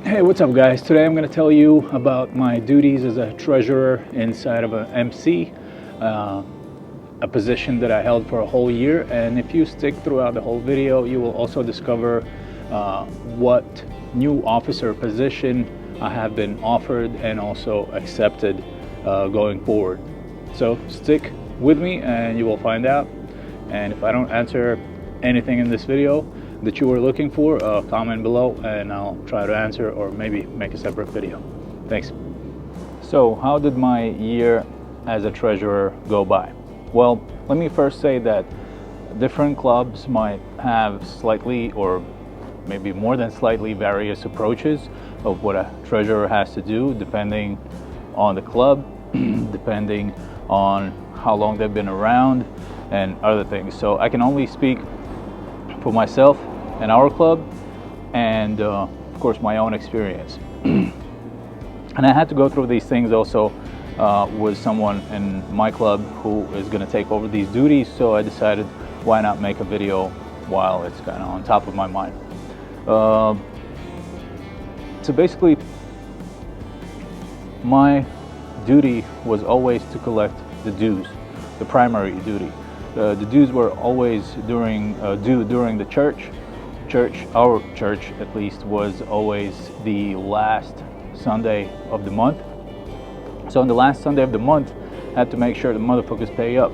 Hey, what's up guys? Today I'm going to tell you about my duties as a treasurer inside of an MC, a position that I held for a whole year. And if you stick throughout the whole video, you will also discover what new officer position I have been offered and also accepted going forward. So stick with me and you will find out. And if I don't answer anything in this video that you were looking for, comment below and I'll try to answer, or maybe make a separate video. Thanks. So how did my year as a treasurer go by? Well, let me first say that different clubs might have slightly, or maybe more than slightly, various approaches of what a treasurer has to do depending on the club, depending on how long they've been around and other things. So I can only speak for myself and our club, and of course my own experience. And I had to go through these things also with someone in my club who is going to take over these duties, so I decided why not make a video while it's kind of on top of my mind. So basically my duty was always to collect the dues, the primary duty. The dues were always due during the church. Our church at least, was always the last Sunday of the month. So on the last Sunday of the month, I had to make sure the motherfuckers pay up.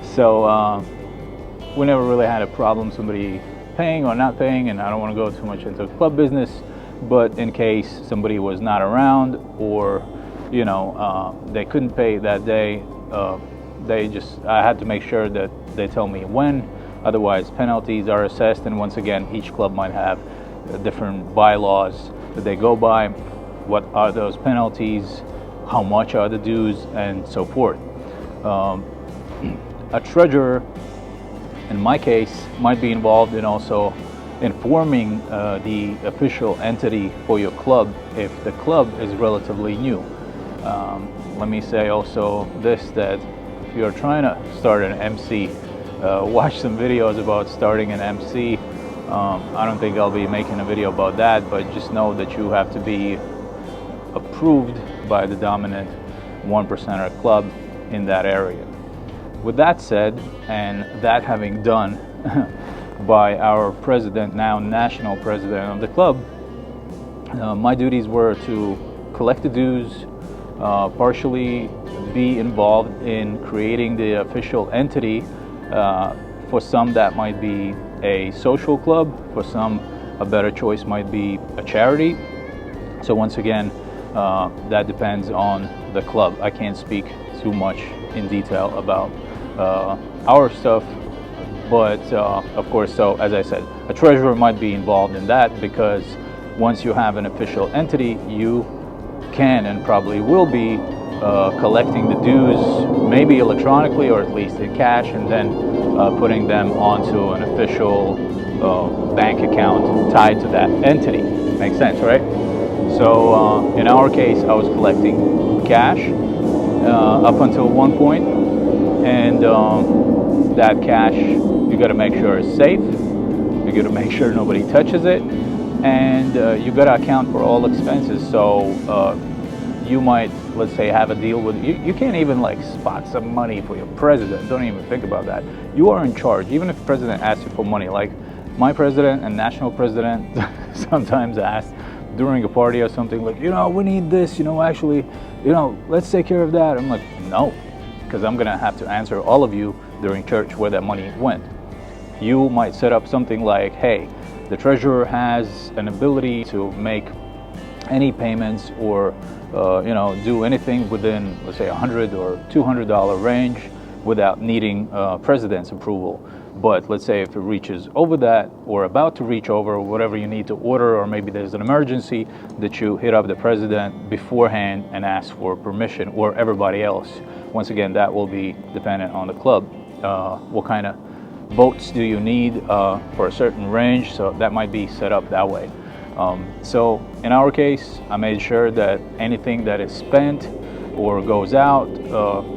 So we never really had a problem somebody paying or not paying, and I don't want to go too much into club business, but in case somebody was not around, or you know, they couldn't pay that day, I had to make sure that they tell me when. Otherwise penalties are assessed, and once again each club might have different bylaws that they go by. What are those penalties, how much are the dues, and so forth. A treasurer in my case might be involved in also informing the official entity for your club if the club is relatively new. Let me say also this, that if you're trying to start an MC, watch some videos about starting an MC. I don't think I'll be making a video about that, but just know that you have to be approved by the dominant 1%er club in that area. With that said, and that having done by our president, now national president of the club, my duties were to collect the dues, partially be involved in creating the official entity. For some that might be a social club, for some a better choice might be a charity. So once again, that depends on the club. I can't speak too much in detail about our stuff, but of course, so as I said, a treasurer might be involved in that, because once you have an official entity, you can and probably will be collecting the dues, maybe electronically or at least in cash, and then putting them onto an official bank account tied to that entity. Makes sense, right? So in our case, I was collecting cash up until one point, and that cash, you got to make sure is safe, you got to make sure nobody touches it, and you got to account for all expenses. So you might, let's say, have a deal with, you can't even like spot some money for your president. Don't even think about that. You are in charge. Even if the president asks you for money, like my president and national president sometimes ask during a party or something, like, you know, we need this, you know, actually, you know, let's take care of that. I'm like, no, because I'm gonna have to answer all of you during church where that money went. You might set up something like, hey, the treasurer has an ability to make any payments, or you know, do anything within, let's say, $100 or $200 range without needing president's approval. But let's say if it reaches over that, or about to reach over, whatever you need to order, or maybe there's an emergency, that you hit up the president beforehand and ask for permission, or everybody else. Once again, that will be dependent on the club. What kind of votes do you need for a certain range? So that might be set up that way. So in our case, I made sure that anything that is spent or goes out,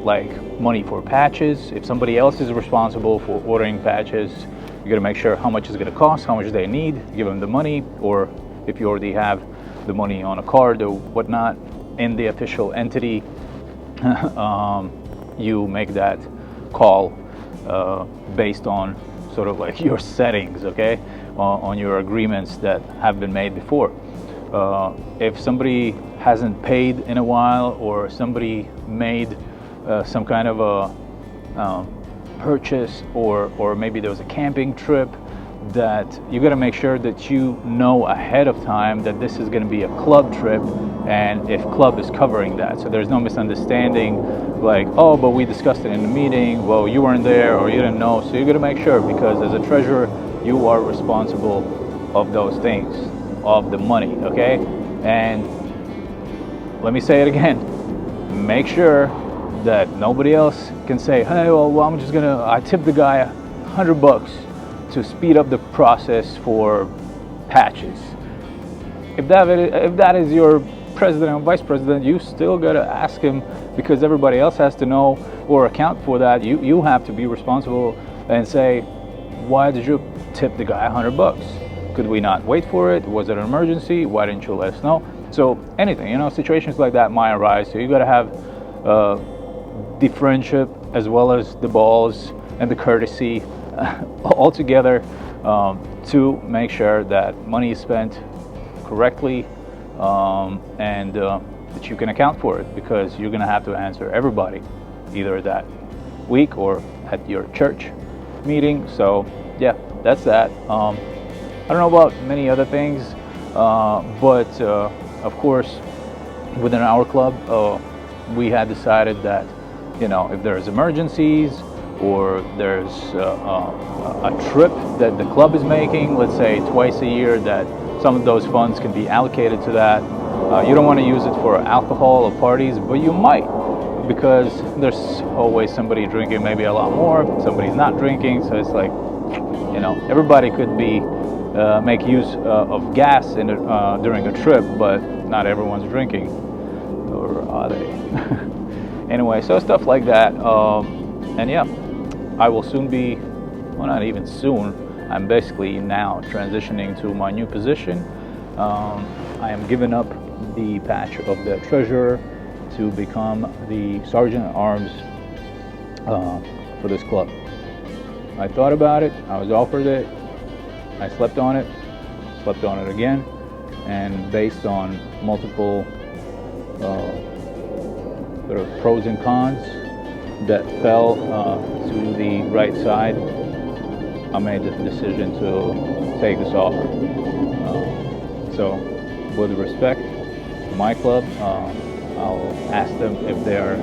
like money for patches, if somebody else is responsible for ordering patches, you got to make sure how much it's going to cost, how much they need, give them the money, or if you already have the money on a card or whatnot in the official entity, you make that call based on sort of like your settings, okay, on your agreements that have been made before. If somebody hasn't paid in a while, or somebody made some kind of a purchase, or maybe there was a camping trip, that you got to make sure that you know ahead of time that this is going to be a club trip, and if club is covering that, so there's no misunderstanding like, oh, but we discussed it in the meeting, well, you weren't there or you didn't know. So you got to make sure, because as a treasurer you are responsible of those things, of the money, okay? And let me say it again, make sure that nobody else can say, hey, well, I tipped the guy $100 to speed up the process for patches. If that is your president or vice president, you still got to ask him, because everybody else has to know or account for that. You have to be responsible and say, why did you tip the guy $100? Could we not wait for it? Was it an emergency? Why didn't you let us know? So anything, situations like that might arise. So you got to have the friendship as well as the balls and the courtesy all together to make sure that money is spent correctly, and that you can account for it, because you're going to have to answer everybody either that week or at your church meeting. So yeah, that's that. I don't know about many other things, but of course within our club we had decided that if there's emergencies, or there's a trip that the club is making, let's say twice a year, that some of those funds can be allocated to that. You don't want to use it for alcohol or parties, but you might, because there's always somebody drinking maybe a lot more, somebody's not drinking, so it's like, everybody could be make use of gas during a trip, but not everyone's drinking, or are they? Anyway, so stuff like that. And yeah, I will soon be, well, not even soon, I'm basically now transitioning to my new position. I am giving up the patch of the treasurer to become the sergeant at arms for this club. I thought about it, I was offered it, I slept on it again, and based on multiple sort of pros and cons that fell to the right side, I made the decision to take this offer. So with respect to my club, I'll ask them if they're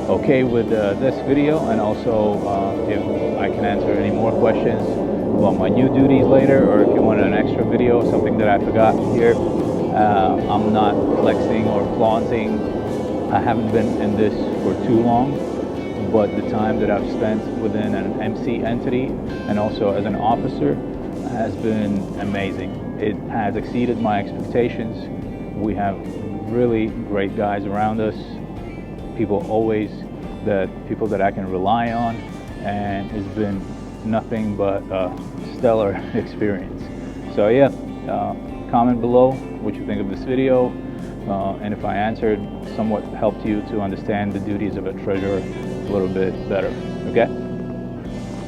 okay with this video, and also if I can answer any more questions about my new duties later, or if you want an extra video, something that I forgot here. I'm not flexing or flaunting. I haven't been in this for too long, but the time that I've spent within an MC entity and also as an officer has been amazing. It has exceeded my expectations. We have really great guys around us, people that I can rely on, and it's been nothing but a stellar experience. So yeah, comment below what you think of this video, and if I answered, somewhat helped you to understand the duties of a treasurer a little bit better. Okay?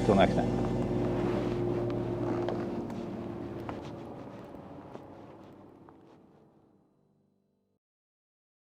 Until next time.